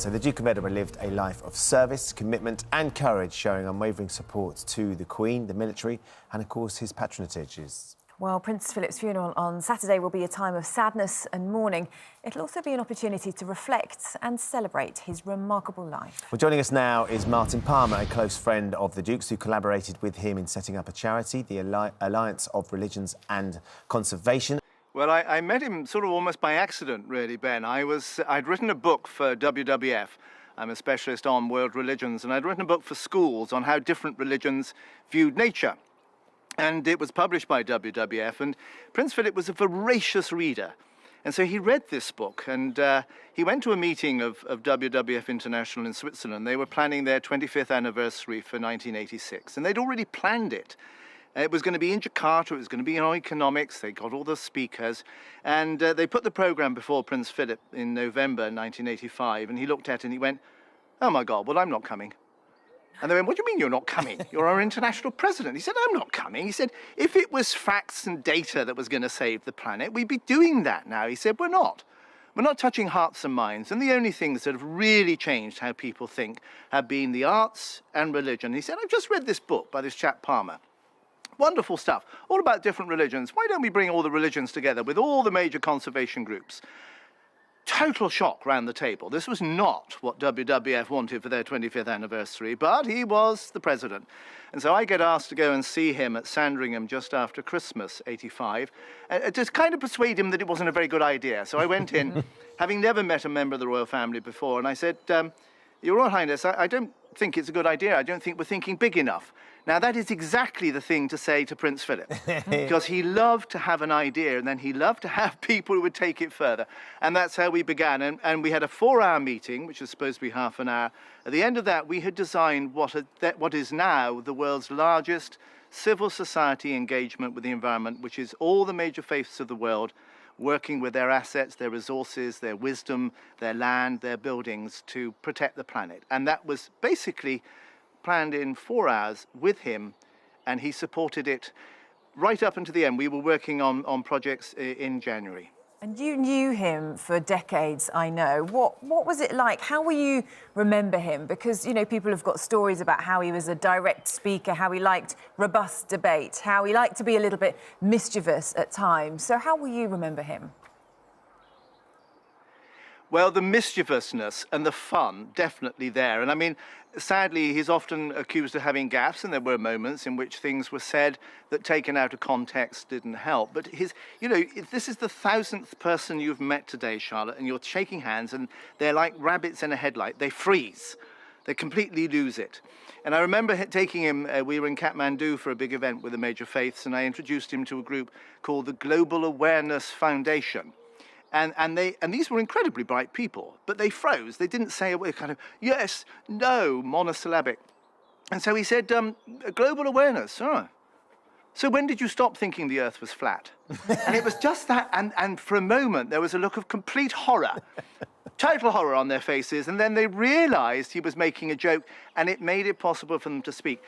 So the Duke of Edinburgh lived a life of service, commitment and courage, showing unwavering support to the Queen, the military and, of course, his patronages. Well, Prince Philip's funeral on Saturday will be a time of sadness and mourning. It'll also be an opportunity to reflect and celebrate his remarkable life. Well, joining us now is Martin Palmer, a close friend of the Duke's, who collaborated with him in setting up a charity, the Alliance of Religions and Conservation. Well, I met him sort of almost by accident, really, Ben. I'd written a book for WWF. I'm a specialist on world religions, and I'd written a book for schools on how different religions viewed nature. And it was published by WWF, and Prince Philip was a voracious reader. And so he read this book, and he went to a meeting of WWF International in Switzerland. They were planning their 25th anniversary for 1986, and they'd already planned it. It was going to be in Jakarta, it was going to be on economics, they got all the speakers, and they put the programme before Prince Philip in November 1985, and he looked at it and he went, "Oh my God, well, I'm not coming." And they went, "What do you mean you're not coming? You're our international president." He said, "I'm not coming." He said, "If it was facts and data that was going to save the planet, we'd be doing that now." He said, "We're not. We're not touching hearts and minds. And the only things that have really changed how people think have been the arts and religion." He said, "I've just read this book by this chap Palmer. Wonderful stuff, all about different religions. Why don't we bring all the religions together with all the major conservation groups?" Total shock round the table. This was not what WWF wanted for their 25th anniversary, but he was the president. And so I get asked to go and see him at Sandringham just after Christmas, 85, to kind of persuade him that it wasn't a very good idea. So I went in, having never met a member of the royal family before, and I said, "Your Royal Highness, I don't think it's a good idea. I don't think we're thinking big enough." Now, that is exactly the thing to say to Prince Philip, because he loved to have an idea, and then he loved to have people who would take it further. And that's how we began. And we had a 4-hour meeting, which was supposed to be half an hour. At the end of that, we had designed what is now the world's largest civil society engagement with the environment, which is all the major faiths of the world working with their assets, their resources, their wisdom, their land, their buildings to protect the planet. And that was basically planned in 4 hours with him, and he supported it right up until the end. We were working on projects in January. And you knew him for decades, I know. What was it like? How will you remember him? Because, you know, people have got stories about how he was a direct speaker, how he liked robust debate, how he liked to be a little bit mischievous at times. So how will you remember him? Well, the mischievousness and the fun, definitely there. And I mean, sadly, he's often accused of having gaffes, and there were moments in which things were said that taken out of context didn't help. But you know, this is the 1,000th person you've met today, Charlotte, and you're shaking hands, and they're like rabbits in a headlight. They freeze. They completely lose it. And I remember taking him, we were in Kathmandu for a big event with the major faiths, and I introduced him to a group called the Global Awareness Foundation. And these were incredibly bright people, but they froze. They didn't say a kind of yes, no, monosyllabic. And so he said, global awareness. Oh. So when did you stop thinking the earth was flat? And it was just that, and for a moment there was a look of complete horror, total horror on their faces, and then they realized he was making a joke, and it made it possible for them to speak.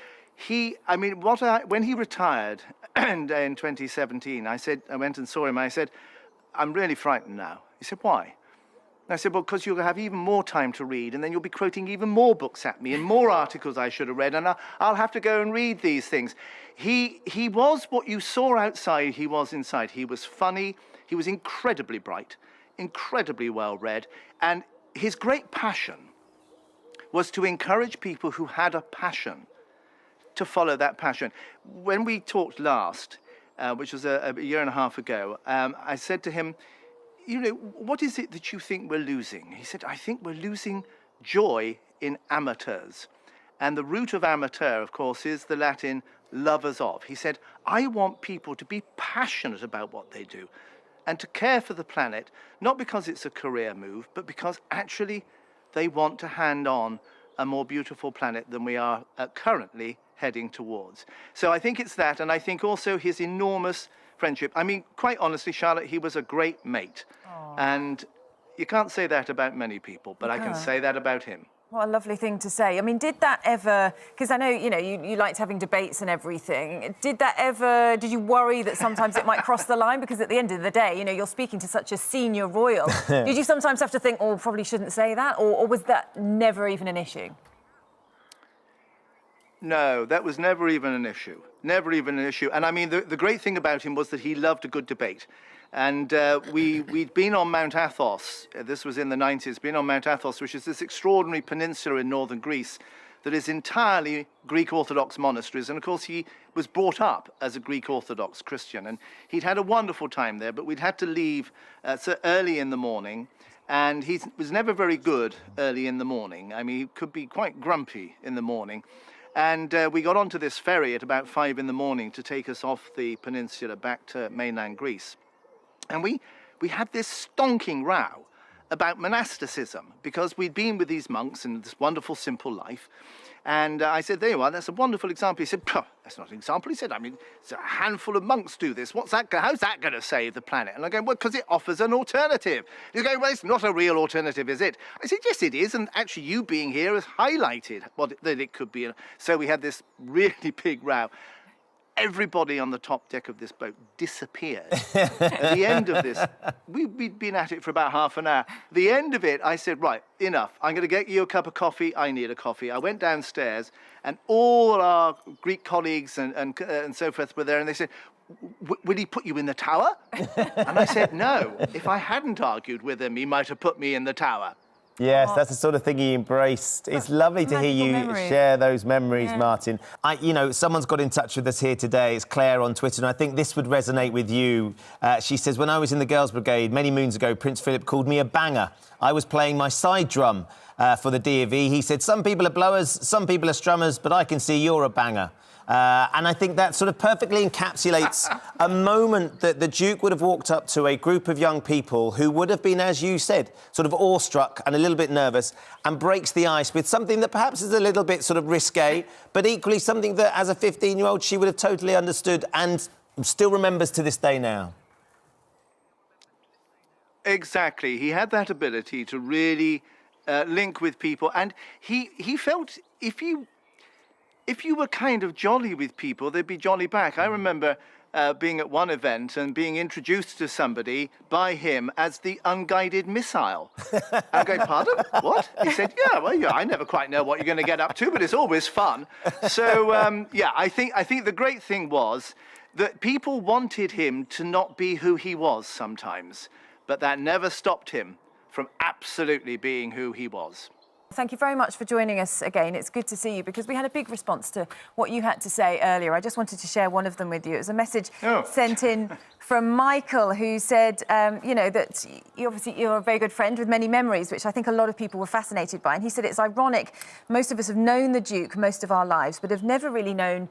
When he retired in 2017, I went and saw him, I said, "I'm really frightened now." He said, "Why?" And I said, "Well, because you'll have even more time to read, and then you'll be quoting even more books at me and more articles I should have read, and I'll have to go and read these things." He was what you saw outside, he was inside. He was funny, he was incredibly bright, incredibly well-read, and his great passion was to encourage people who had a passion to follow that passion. When we talked last, which was a year and a half ago, I said to him, "You know, what is it that you think we're losing?" He said, "I think we're losing joy in amateurs." And the root of amateur, of course, is the Latin lovers of. He said, "I want people to be passionate about what they do and to care for the planet, not because it's a career move, but because actually they want to hand on a more beautiful planet than we are currently heading towards." So I think it's that, and I think also his enormous friendship. I mean, quite honestly, Charlotte, he was a great mate. Aww. And you can't say that about many people, but I can say that about him. What a lovely thing to say. I mean, did that ever... Because I know, you liked having debates and everything. Did you worry that sometimes it might cross the line? Because at the end of the day, you're speaking to such a senior royal. Did you sometimes have to think, oh, probably shouldn't say that? Or was that never even an issue? No, that was never even an issue. Never even an issue. And I mean, the great thing about him was that he loved a good debate. And we'd been on Mount Athos, this was in the 90s, been on Mount Athos, which is this extraordinary peninsula in northern Greece that is entirely Greek Orthodox monasteries. And of course, he was brought up as a Greek Orthodox Christian. And he'd had a wonderful time there, but we'd had to leave so early in the morning. And he was never very good early in the morning. I mean, he could be quite grumpy in the morning. And we got onto this ferry at about 5 in the morning to take us off the peninsula back to mainland Greece. And we had this stonking row about monasticism because we'd been with these monks in this wonderful, simple life. And I said, there you are, that's a wonderful example. He said, that's not an example. He said, I mean, a handful of monks do this. How's that going to save the planet? And I go, well, because it offers an alternative. He's going, well, it's not a real alternative, is it? I said, yes, it is. And actually, you being here has highlighted that it could be. So we had this really big row. Everybody on the top deck of this boat disappeared. At the end of this, we'd been at it for about half an hour. At the end of it, I said, right, enough. I'm going to get you a cup of coffee. I need a coffee. I went downstairs, and all our Greek colleagues and so forth were there, and they said, will he put you in the tower? And I said, no. If I hadn't argued with him, he might have put me in the tower. Yes, that's the sort of thing he embraced. It's lovely to hear you share those memories, Martin. Someone's got in touch with us here today. It's Claire on Twitter, and I think this would resonate with you. She says, when I was in the Girls' Brigade many moons ago, Prince Philip called me a banger. I was playing my side drum for the D.A.V. He said, some people are blowers, some people are strummers, but I can see you're a banger. And I think that sort of perfectly encapsulates a moment that the Duke would have walked up to a group of young people who would have been, as you said, sort of awestruck and a little bit nervous, and breaks the ice with something that perhaps is a little bit sort of risque, but equally something that, as a 15-year-old, she would have totally understood and still remembers to this day now. Exactly. He had that ability to really link with people, and he felt if you were kind of jolly with people, they'd be jolly back. I remember being at one event and being introduced to somebody by him as the unguided missile. I'm going, pardon? What? He said, yeah, I never quite know what you're going to get up to, but it's always fun. So, I think the great thing was that people wanted him to not be who he was sometimes, but that never stopped him from absolutely being who he was. Thank you very much for joining us again. It's good to see you because we had a big response to what you had to say earlier. I just wanted to share one of them with you. It was a message sent in from Michael, who said, that you're a very good friend with many memories, which I think a lot of people were fascinated by. And he said it's ironic. Most of us have known the Duke most of our lives, but have never really known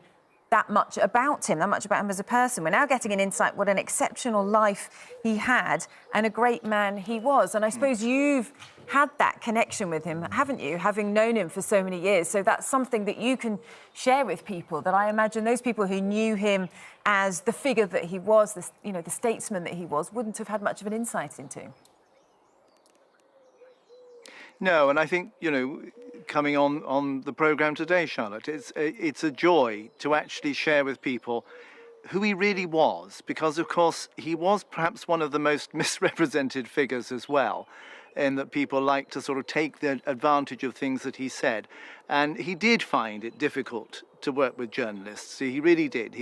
that much about him as a person. We're now getting an insight what an exceptional life he had and a great man he was. And I suppose you've had that connection with him, haven't you, having known him for so many years? So that's something that you can share with people, that I imagine those people who knew him as the figure that he was, the statesman that he was, wouldn't have had much of an insight into. No, and I think, coming on the programme today, Charlotte, it's a joy to actually share with people who he really was, because, of course, he was perhaps one of the most misrepresented figures as well, in that people like to sort of take the advantage of things that he said. And he did find it difficult to work with journalists. He really did.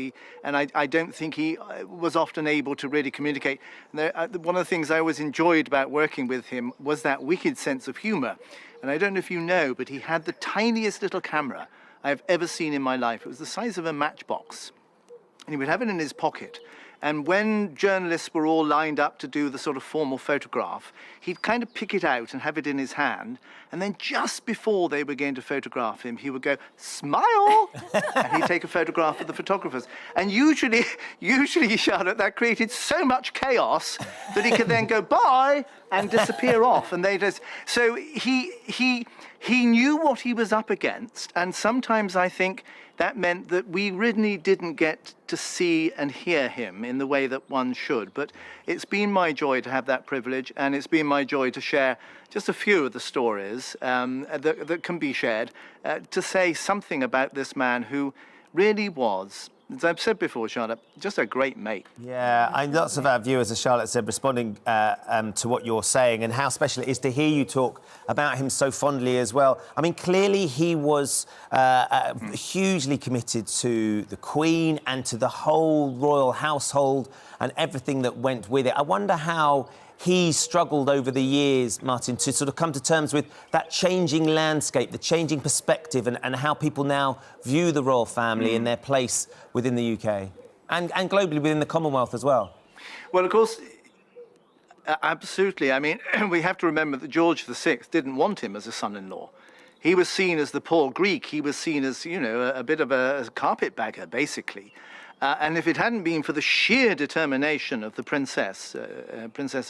I don't think he was often able to really communicate. One of the things I always enjoyed about working with him was that wicked sense of humour. And I don't know if you know, but he had the tiniest little camera I've ever seen in my life. It was the size of a matchbox. And he would have it in his pocket. And when journalists were all lined up to do the sort of formal photograph, he'd kind of pick it out and have it in his hand. And then just before they were going to photograph him, he would go, smile! And he'd take a photograph of the photographers. And usually, Charlotte, that created so much chaos that he could then go, bye, and disappear off. And they just... So he knew what he was up against. And sometimes I think that meant that we really didn't get to see and hear him in the way that one should. But it's been my joy to have that privilege, and it's been my joy to share just a few of the stories that can be shared, to say something about this man who really was, as I've said before, Charlotte, just a great mate. Yeah, and lots of our viewers, as Charlotte said, responding to what you're saying, and how special it is to hear you talk about him so fondly as well. I mean, clearly he was hugely committed to the Queen and to the whole royal household and everything that went with it. I wonder how he struggled over the years, Martin, to sort of come to terms with that changing landscape, the changing perspective, and how people now view the royal family and their place within the UK and globally within the Commonwealth as well. Well, of course, absolutely. I mean, we have to remember that George VI didn't want him as a son-in-law. He was seen as the poor Greek. He was seen as, you know, a bit of a carpetbagger, basically. And if it hadn't been for the sheer determination of the Princess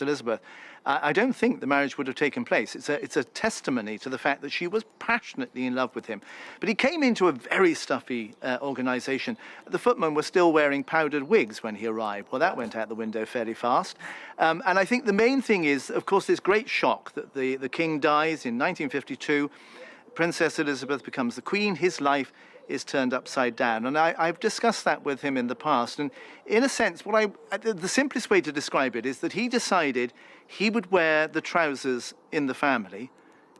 Elizabeth, I don't think the marriage would have taken place. It's a testimony to the fact that she was passionately in love with him. But he came into a very stuffy organisation. The footmen were still wearing powdered wigs when he arrived. Well, that went out the window fairly fast. And I think the main thing is, of course, this great shock that the king dies in 1952. Princess Elizabeth becomes the Queen. His life is turned upside down. And I've discussed that with him in the past. And in a sense, the simplest way to describe it is that he decided he would wear the trousers in the family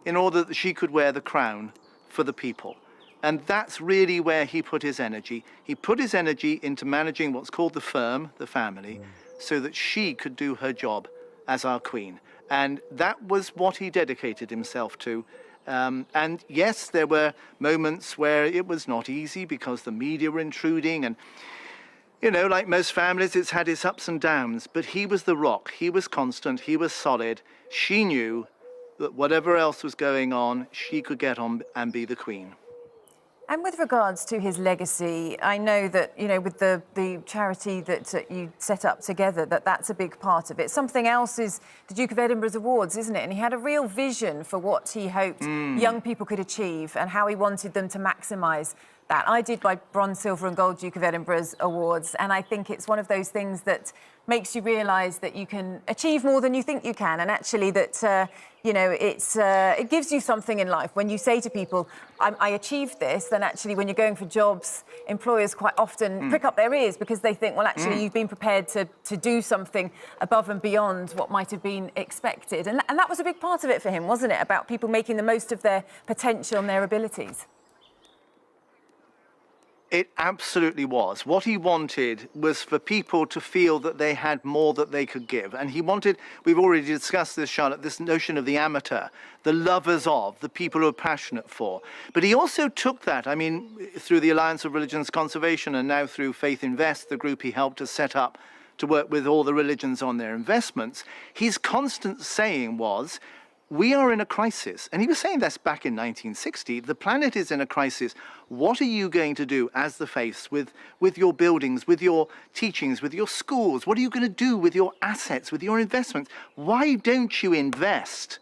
in order that she could wear the crown for the people. And that's really where he put his energy. He put his energy into managing what's called the firm, the family, so that she could do her job as our Queen. And that was what he dedicated himself to. And yes, there were moments where it was not easy because the media were intruding, and, you know, like most families, it's had its ups and downs, but he was the rock. He was constant. He was solid. She knew that whatever else was going on, she could get on and be the Queen. And with regards to his legacy, I know that, you know, with the charity that you set up together, that's a big part of it. Something else is the Duke of Edinburgh's Awards, isn't it? And he had a real vision for what he hoped young people could achieve and how he wanted them to maximise that. I did my Bronze, Silver and Gold Duke of Edinburgh's Awards, and I think it's one of those things that makes you realise that you can achieve more than you think you can, and actually that, you know, it gives you something in life. When you say to people, I achieved this, then actually when you're going for jobs, employers quite often prick up their ears because they think, well, actually, you've been prepared to do something above and beyond what might have been expected. And that was a big part of it for him, wasn't it? About people making the most of their potential and their abilities. It absolutely was. What he wanted was for people to feel that they had more that they could give. And he wanted, we've already discussed this, Charlotte, this notion of the amateur, the lovers of, the people who are passionate for. But he also took that, I mean, through the Alliance of Religions Conservation and now through Faith Invest, the group he helped us set up to work with all the religions on their investments. His constant saying was, we are in a crisis. And he was saying this back in 1960. The planet is in a crisis. What are you going to do as the faiths with your buildings, with your teachings, with your schools? What are you going to do with your assets, with your investments? Why don't you invest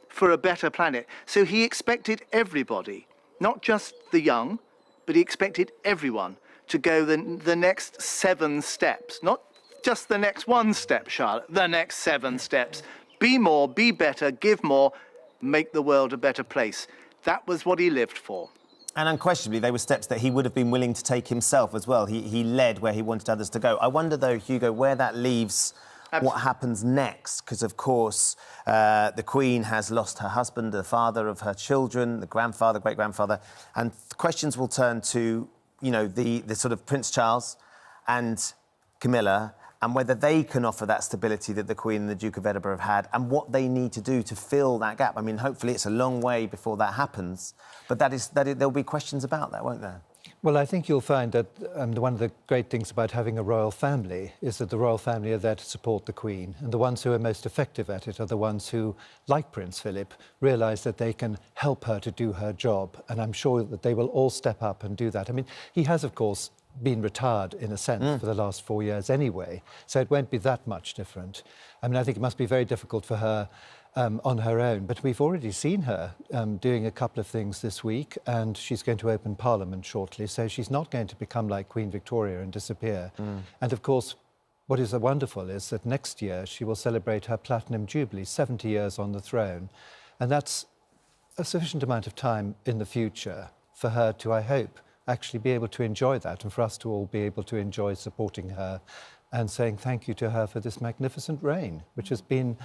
for a better planet? So he expected everybody, not just the young, but he expected everyone to go the next 7 steps, not just the next 1 step, Charlotte, the next 7 steps. Be more, be better, give more, make the world a better place. That was what he lived for. And unquestionably, they were steps that he would have been willing to take himself as well. He led where he wanted others to go. I wonder, though, Hugo, where that leaves what happens next. Because, of course, the Queen has lost her husband, the father of her children, the grandfather, great-grandfather. And questions will turn to, you know, the sort of Prince Charles and Camilla, and whether they can offer that stability that the Queen and the Duke of Edinburgh have had, and what they need to do to fill that gap. I mean, hopefully it's a long way before that happens, but there'll be questions about that, won't there? Well, I think you'll find that one of the great things about having a royal family is that the royal family are there to support the Queen, and the ones who are most effective at it are the ones who, like Prince Philip, realise that they can help her to do her job, and I'm sure that they will all step up and do that. I mean, he has, of course, been retired, in a sense, for the last 4 years anyway, so it won't be that much different. I mean, I think it must be very difficult for her on her own, but we've already seen her doing a couple of things this week, and she's going to open Parliament shortly, so she's not going to become like Queen Victoria and disappear. And of course, what is wonderful is that next year she will celebrate her Platinum Jubilee, 70 years on the throne, and that's a sufficient amount of time in the future for her to, I hope, actually be able to enjoy that, and for us to all be able to enjoy supporting her and saying thank you to her for this magnificent reign, which has been,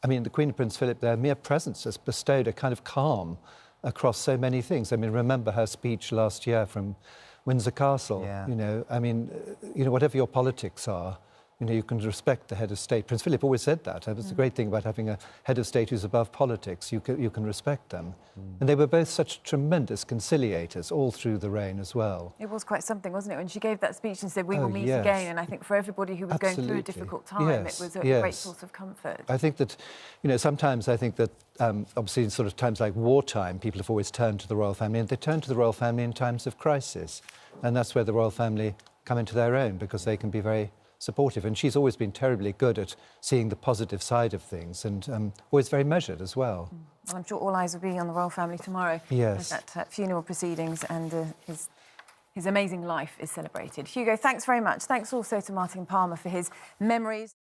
I mean, the Queen and Prince Philip, their mere presence has bestowed a kind of calm across so many things. I mean, remember her speech last year from Windsor Castle. Yeah. You know, I mean, you know, whatever your politics are, you know, you can respect the head of state. Prince Philip always said that. That's the great thing about having a head of state who's above politics. You can respect them. And they were both such tremendous conciliators all through the reign as well. It was quite something, wasn't it, when she gave that speech and said, we will meet again. And I think for everybody who was going through a difficult time, it was a great source of comfort. I think that, you know, sometimes I think that obviously in sort of times like wartime, people have always turned to the royal family, and they turn to the royal family in times of crisis. And that's where the royal family come into their own, because they can be very supportive, and she's always been terribly good at seeing the positive side of things, and always very measured as well. Well, I'm sure all eyes will be on the royal family tomorrow. Yes. As that funeral proceedings and his amazing life is celebrated. Hugo, thanks very much. Thanks also to Martin Palmer for his memories.